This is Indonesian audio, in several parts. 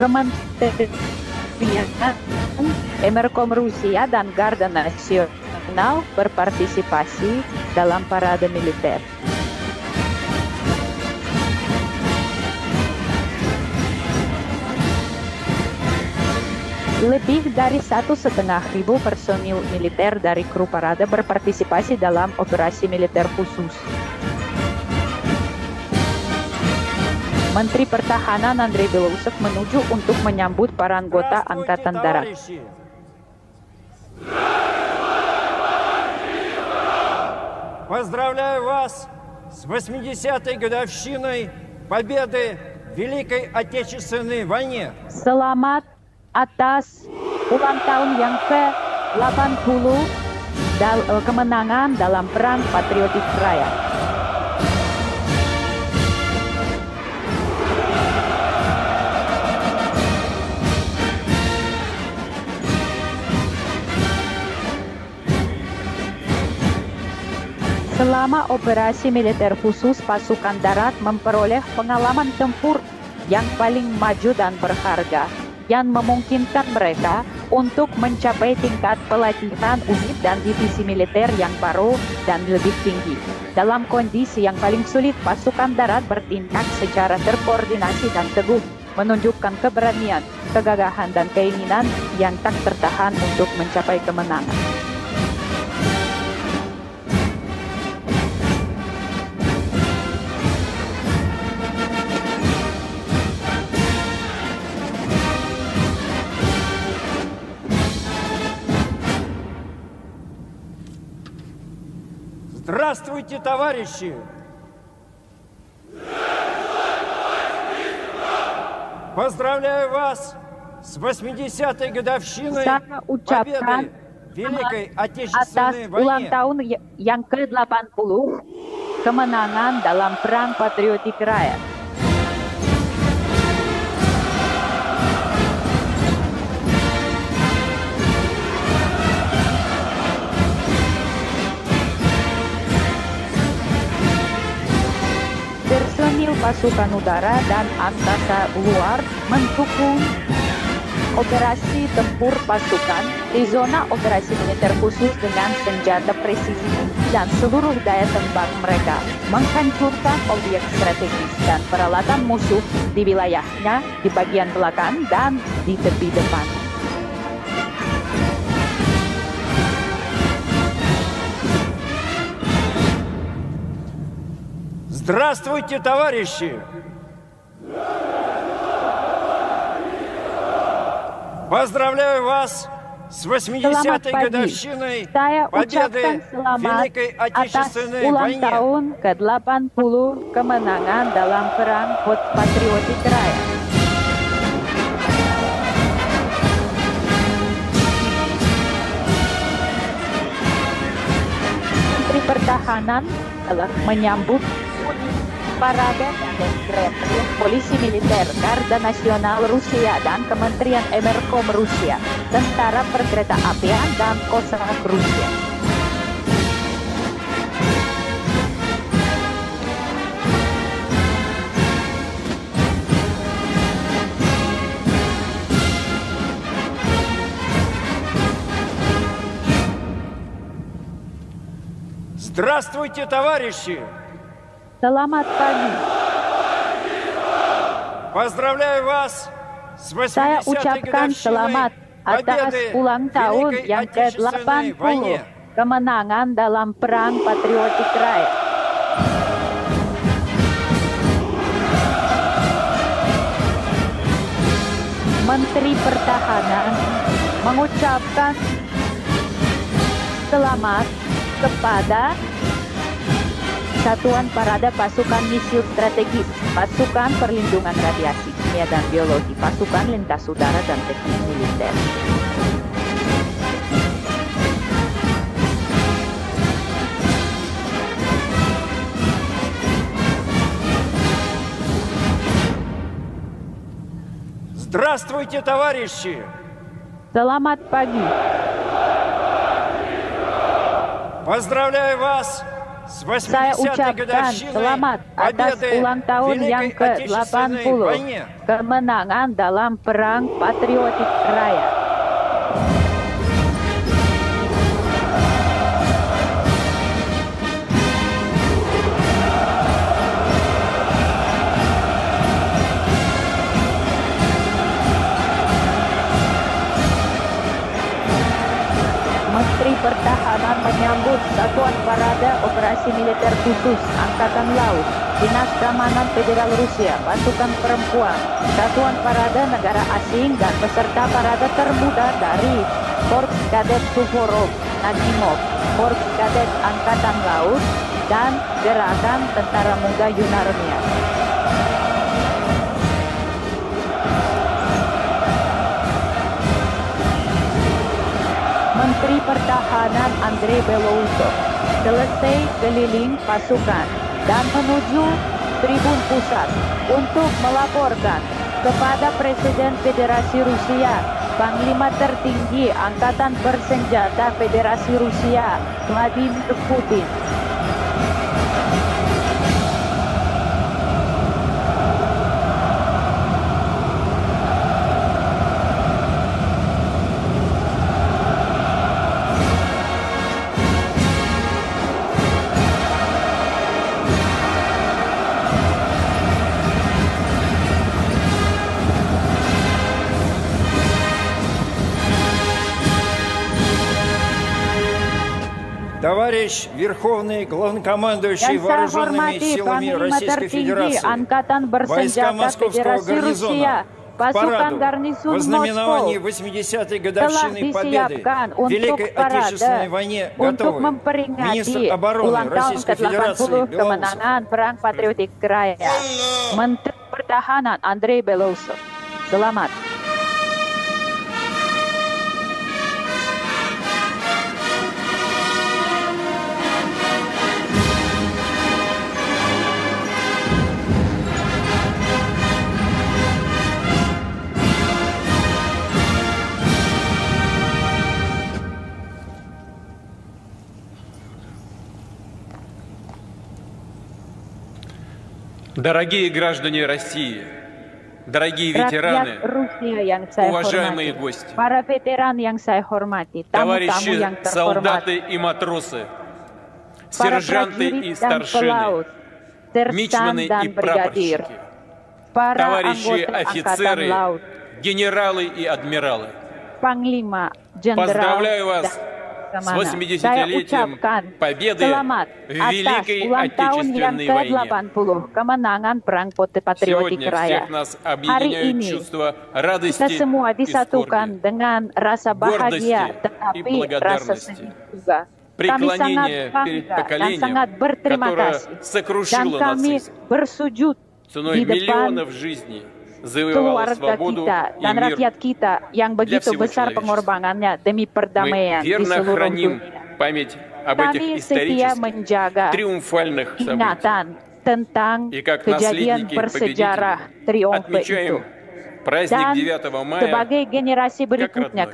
Kementerian Emerkom Rusia dan Garda Nasional berpartisipasi dalam parade militer. Lebih dari 1,5 ribu personil militer dari kru parade berpartisipasi dalam operasi militer khusus. Menteri Pertahanan Andrei Belousov menuju untuk menyambut para anggota Angkatan Darat. Поздравляю вас с 80-й годовщиной победы в Великой Отечественной войне. Selamat atas ulang tahun yang ke-80 kemenangan dalam Perang Patriotik Raya. Selama operasi militer khusus, pasukan darat memperoleh pengalaman tempur yang paling maju dan berharga, yang memungkinkan mereka untuk mencapai tingkat pelatihan unit dan divisi militer yang baru dan lebih tinggi. Dalam kondisi yang paling sulit, pasukan darat bertindak secara terkoordinasi dan teguh, menunjukkan keberanian, kegagahan, dan keinginan yang tak tertahan untuk mencapai kemenangan. Здравствуйте, товарищи! Поздравляю вас с 80-й годовщиной победы в Великой Отечественной ulang войне. tahun yang ke-80 kemenangan dalam Perang Patriotik Raya. Personil pasukan udara dan angkasa luar mendukung operasi tempur pasukan di zona operasi militer khusus dengan senjata presisi dan seluruh daya tembak mereka, menghancurkan objek strategis dan peralatan musuh di wilayahnya, di bagian belakang dan di tepi depan. Здравствуйте, товарищи! Поздравляю вас с 80-й годовщиной победы в Великой Отечественной ulang войне. tahun ke-80 kemenangan dalam Perang Patriotik Raya. Menteri Pertahanan telah menyambut parade dan Kremlin, Polisi Militer, Garda Nasional Rusia, dan Kementerian Emerkom Rusia, Tentara Perkeretaapian dan Kosrak Rusia. Здравствуйте, товарищи! Selamat pagi. Поздравляю вас с Saya 80-й ucapkan годовщиной selamat atas победы ulang в tahun Великой yang Отечественной войне. ke-80 kemenangan dalam Perang Patriotik Raya. Menteri Pertahanan mengucapkan selamat kepada Satuan Parade Pasukan Misil Strategis, Pasukan Perlindungan Radiasi Kimia dan Biologi, Pasukan Lintas Udara dan Teknik Militer. Здравствуйте, товарищи! Selamat pagi. Поздравляю вас С Saya 80-й ucapkan годовщиной selamat atas победы ulang tahun в yang Великой Отечественной ke-80, войне. kemenangan dalam Perang Patriotik Raya. Menteri Pertahanan menyambut Satuan Parade Operasi Militer Khusus Angkatan Laut, Dinas Keamanan Federal Rusia, Pasukan Perempuan, Satuan Parade Negara Asing, dan peserta parade termuda dari Korps Kadet Suvorov Nakhimov, Korps Kadet Angkatan Laut, dan Gerakan Tentara Muda Yunarnia. Menteri Pertahanan Andrei Belousov selesai keliling pasukan dan menuju tribun pusat untuk melaporkan kepada Presiden Federasi Rusia, Panglima Tertinggi Angkatan Bersenjata Federasi Rusia, Vladimir Putin. Товарищ Верховный Главнокомандующий Вооруженными силами Российской Федерации, войска Московского гарнизона к параду в знаменовании 80-й годовщины победы в Великой Отечественной войне готовы. Министр обороны Российской Федерации Белоусов. Perang Patriotik Raya. Menteri Pertahanan Andrei Belousov. Selamat. Дорогие граждане России, дорогие ветераны, уважаемые гости, товарищи солдаты и матросы, сержанты и старшины, мичманы и прапорщики, товарищи офицеры, генералы и адмиралы. Поздравляю вас с 80-летием победы в Великой Отечественной войне. Сегодня всех нас объединяют чувства радости и скорби, гордости и благодарности, преклонение перед поколением, которое сокрушило нацизм, ценой миллионов жизней завоевала свободу и мир для всего человечества. Мы верно храним память об этих исторических, триумфальных событиях. И как наследники победителей отмечаем праздник 9 мая как родной,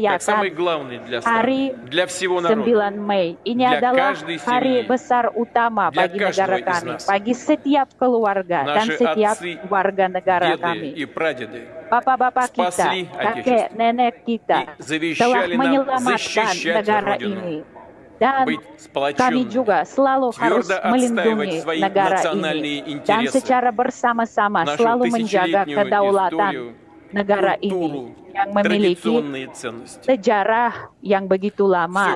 как самый главный для страны, для всего народа, для каждой семьи, для каждого из нас. Наши отцы, деды и прадеды спасли Отечество и завещали нам защищать Родину, быть сплоченными, твердо отстаивать свои национальные интересы, нашу тысячелетнюю историю, культуру, традиционные ценности. Все,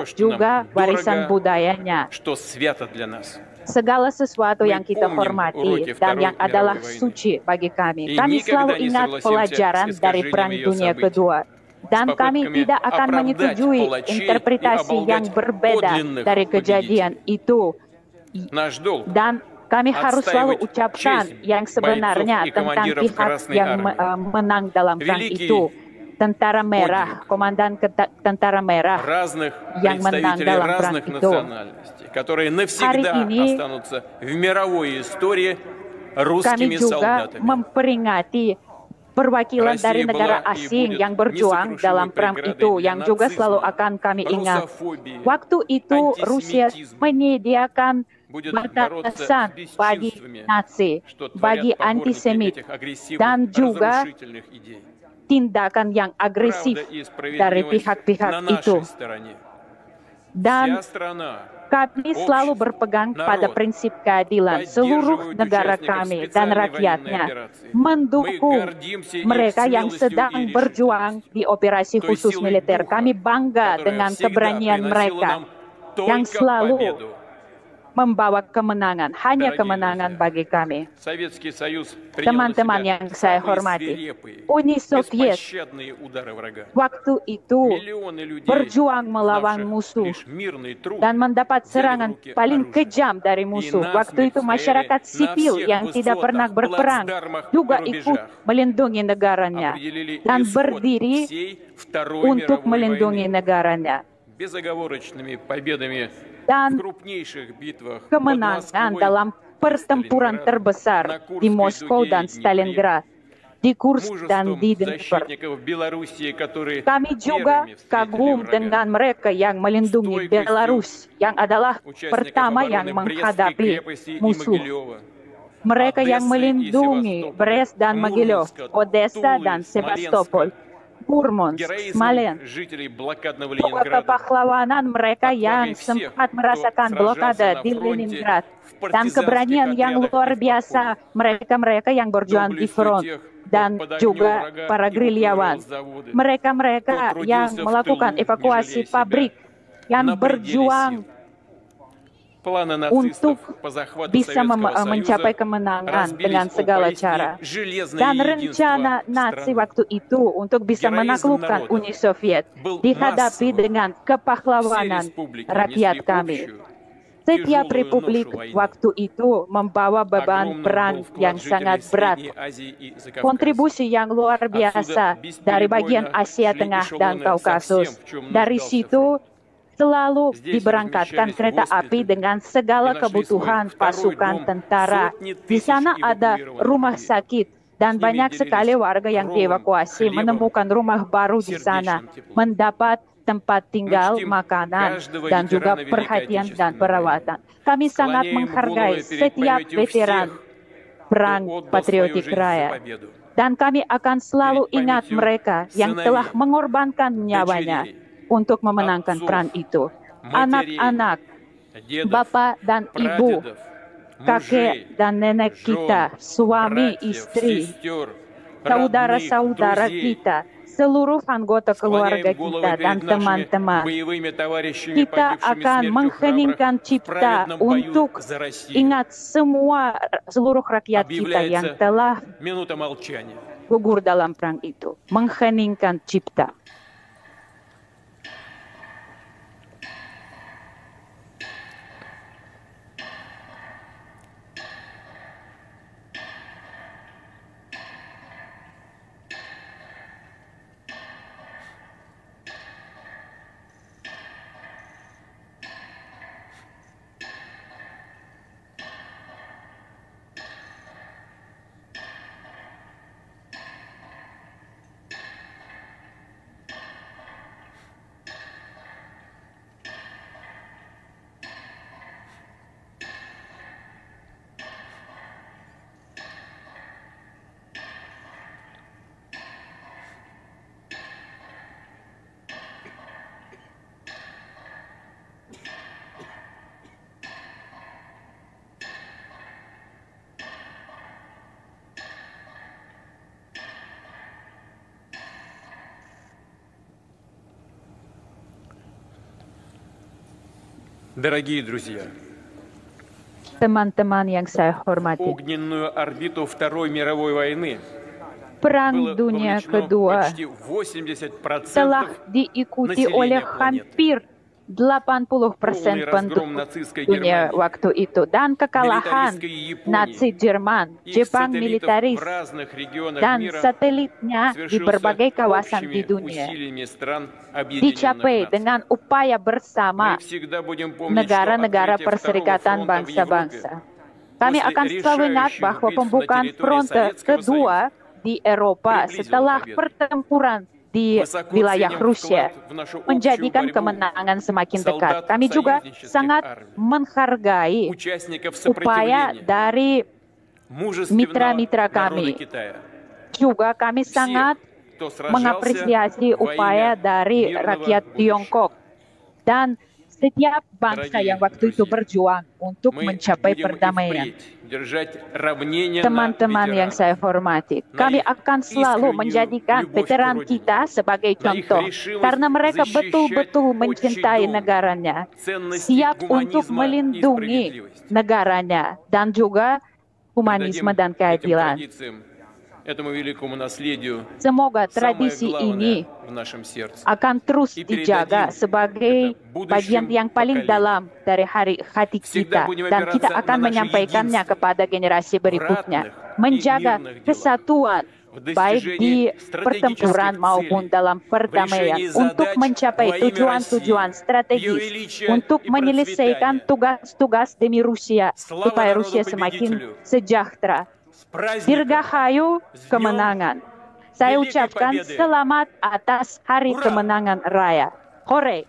что нам дорого, что свято для нас. Segala sesuatu yang kita hormati dan yang adalah suci bagi kami. Kami selalu ingat pelajaran dari Perang Dunia Kedua. Dan kami tidak akan menyetujui interpretasi yang berbeda dari kejadian itu. Dan kami harus selalu ucapkan yang sebenarnya tentang pihak yang menang dalam perang itu. Tentara Merah, Komandan Tentara Merah yang menang dalam perang itu. Hari ini kami juga memperingati perwakilan dari negara asing yang berjuang dalam perang itu yang juga selalu akan kami ingat. Waktu itu Rusia menyediakan batasan bagi Nazi, bagi antisemit, dan juga tindakan yang agresif dari pihak-pihak itu. Dan kami selalu berpegang pada prinsip keadilan. Seluruh negara kami dan rakyatnya mendukung mereka yang sedang berjuang di operasi khusus militer. Kami bangga dengan keberanian mereka yang selalu membawa kemenangan, hanya kemenangan bagi kami. Teman-teman yang saya hormati, Uni Soviet waktu itu berjuang melawan musuh dan mendapat serangan paling kejam dari musuh. Waktu itu masyarakat sipil yang tidak pernah berperang juga ikut melindungi negaranya dan berdiri untuk melindungi negaranya. Dan kemenangan dalam pertempuran terbesar di Moskow dan Stalingrad, di Kursk dan di Dnipro. Kami juga kagum dengan mereka yang melindungi Belarus, yang adalah pertama yang menghadapi musuh. Mereka yang melindungi Brest dan Mogilov, Odessa dan Sevastopol, Murmansk, Smolensk, juga kepahlawanan mereka yang sempat merasakan blokade di Leningrad, dan keberanian yang luar biasa mereka-mereka yang berjuang di front, dan juga para gerilyawan. Mereka-mereka yang melakukan evakuasi pabrik, yang berjuang untuk bisa mencapai kemenangan dengan segala cara. Dan rencana Nazi waktu itu untuk bisa menaklukkan Uni Soviet dihadapi dengan kepahlawanan rakyat kami. Setiap republik waktu itu membawa beban peran yang sangat berat. Kontribusi yang luar biasa dari bagian Asia Tengah dan Kaukasus. Dari situ selalu diberangkatkan kereta api dengan segala kebutuhan pasukan tentara. Di sana ada rumah sakit dan banyak sekali warga yang dievakuasi menemukan rumah baru di sana, mendapat tempat tinggal, makanan, dan juga perhatian dan perawatan. Kami sangat menghargai setiap veteran Perang Patriotik Raya. Dan kami akan selalu ingat mereka yang telah mengorbankan nyawanya untuk memenangkan perang itu. Anak-anak, bapak dan ibu, kakek dan nenek kita, suami, istri, saudara-saudara kita, seluruh anggota keluarga kita dan teman-teman. Kita akan mengheningkan cipta untuk ingat seluruh rakyat kita yang telah gugur dalam perang itu. Mengheningkan cipta. Дорогие друзья, teman-teman yang saya hormati, огненную орбиту Второй мировой войны Perang Dunia Kedua telah diikuti oleh hampir 80% penduduk dunia waktu itu, dan kekalahan Nazi Jerman, Jepang militeris, dan satelitnya di berbagai kawasan di dunia dicapai dengan upaya bersama negara-negara Perserikatan Bangsa-Bangsa. Kami akan selalu ingat bahwa pembukaan fronte kedua di Eropa setelah pertempuran di wilayah Rusia menjadikan kemenangan semakin dekat. Kami juga sangat menghargai upaya dari mitra-mitra kami. Juga kami sangat mengapresiasi upaya dari rakyat Tiongkok dan setiap bangsa yang waktu itu berjuang untuk mencapai perdamaian. Teman-teman yang saya hormati, kami akan selalu menjadikan veteran kita sebagai contoh karena mereka betul-betul mencintai negaranya, siap untuk melindungi negaranya dan juga humanisme dan keadilan. Semoga tradisi ini akan terus dijaga sebagai bagian yang paling dalam dari hati kita dan kita akan menyampaikannya kepada generasi berikutnya. Menjaga kesatuan baik di pertempuran maupun dalam perdamaian untuk mencapai tujuan-tujuan strategis untuk menyelesaikan tugas-tugas demi Rusia supaya Rusia semakin sejahtera. Dirgahayu kemenangan. Saya ucapkan selamat atas Hari Kemenangan Raya. Hore!